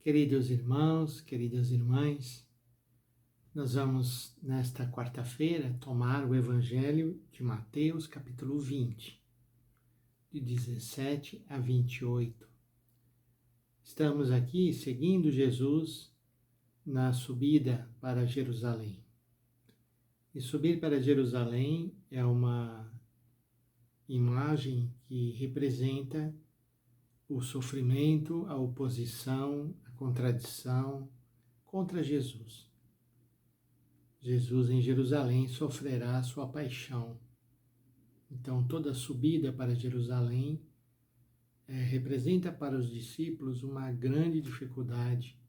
Queridos irmãos, queridas irmãs, nós vamos nesta quarta-feira tomar o Evangelho de Mateus, capítulo 20, de 17 a 28. Estamos aqui seguindo Jesus na subida para Jerusalém. E subir para Jerusalém é uma imagem que representa o sofrimento, a oposição, a contradição contra Jesus. Jesus em Jerusalém sofrerá a sua paixão. Então toda subida para Jerusalém representa para os discípulos uma grande dificuldade,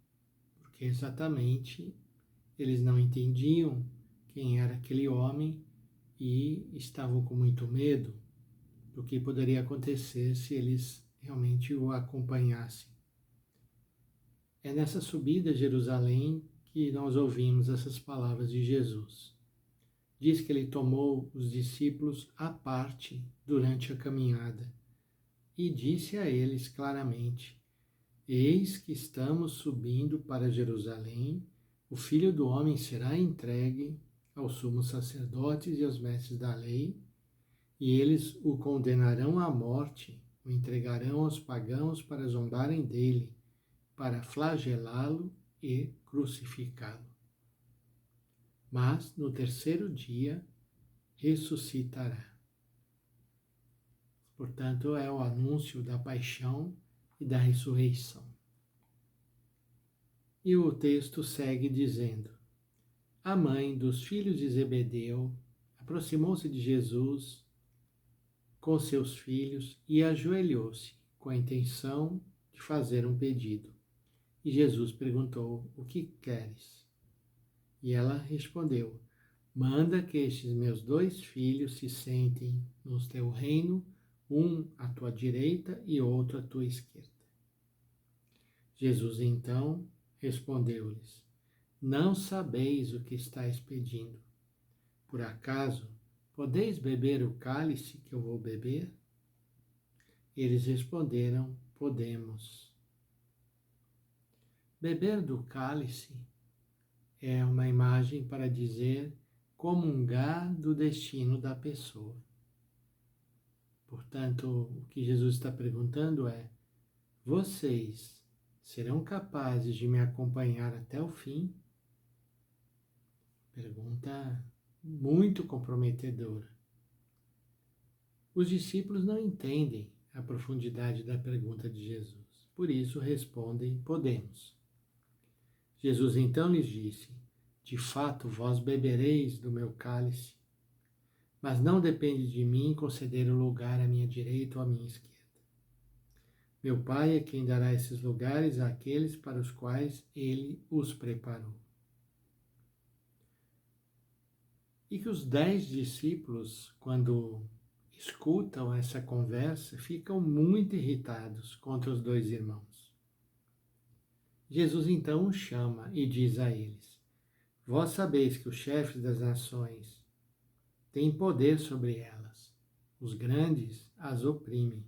porque exatamente eles não entendiam quem era aquele homem e estavam com muito medo do que poderia acontecer se eles realmente o acompanhassem. É nessa subida a Jerusalém que nós ouvimos essas palavras de Jesus. Diz que ele tomou os discípulos à parte durante a caminhada e disse a eles claramente: Eis que estamos subindo para Jerusalém, o Filho do Homem será entregue aos sumos sacerdotes e aos mestres da lei, e eles o condenarão à morte, o entregarão aos pagãos para zombarem dele, para flagelá-lo e crucificá-lo. Mas no terceiro dia ressuscitará. Portanto, é o anúncio da paixão e da ressurreição. E o texto segue dizendo: A mãe dos filhos de Zebedeu aproximou-se de Jesus com seus filhos e ajoelhou-se com a intenção de fazer um pedido. E Jesus perguntou: O que queres? E ela respondeu: Manda que estes meus 2 filhos se sentem no teu reino, um à tua direita e outro à tua esquerda. Jesus então respondeu-lhes: Não sabeis o que estáis pedindo. Por acaso podeis beber o cálice que eu vou beber? Eles responderam: Podemos. Beber do cálice é uma imagem para dizer comungar do destino da pessoa. Portanto, o que Jesus está perguntando é: vocês serão capazes de me acompanhar até o fim? Pergunta muito comprometedora. Os discípulos não entendem a profundidade da pergunta de Jesus, por isso respondem: podemos. Jesus então lhes disse: De fato, vós bebereis do meu cálice, mas não depende de mim conceder o lugar à minha direita ou à minha esquerda. Meu Pai é quem dará esses lugares àqueles para os quais Ele os preparou. E que os 10 discípulos, quando escutam essa conversa, ficam muito irritados contra os 2 irmãos. Jesus então os chama e diz a eles: Vós sabeis que os chefes das nações têm poder sobre elas. Os grandes as oprimem,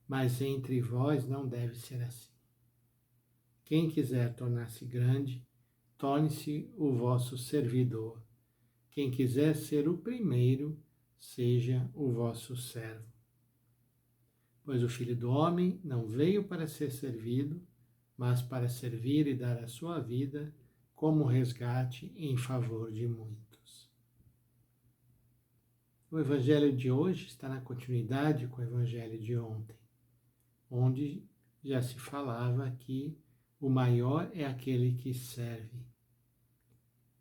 mas entre vós não deve ser assim. Quem quiser tornar-se grande, torne-se o vosso servidor. Quem quiser ser o primeiro, seja o vosso servo. Pois o Filho do Homem não veio para ser servido, mas para servir e dar a sua vida como resgate em favor de muitos. O Evangelho de hoje está na continuidade com o Evangelho de ontem, onde já se falava que o maior é aquele que serve.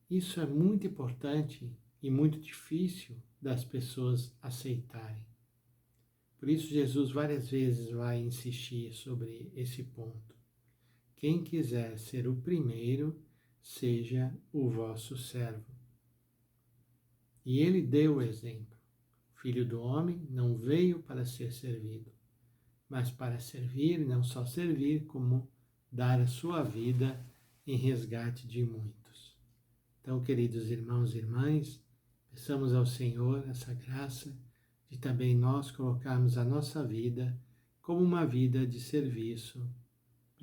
Isso é muito importante e muito difícil das pessoas aceitarem. Por isso Jesus várias vezes vai insistir sobre esse ponto. Quem quiser ser o primeiro, seja o vosso servo. E ele deu o exemplo. O Filho do Homem não veio para ser servido, mas para servir, e não só servir, como dar a sua vida em resgate de muitos. Então, queridos irmãos e irmãs, peçamos ao Senhor essa graça de também nós colocarmos a nossa vida como uma vida de serviço,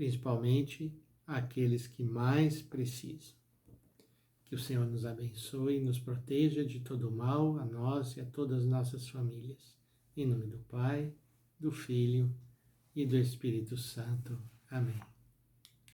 principalmente àqueles que mais precisam. Que o Senhor nos abençoe e nos proteja de todo mal, a nós e a todas as nossas famílias. Em nome do Pai, do Filho e do Espírito Santo. Amém.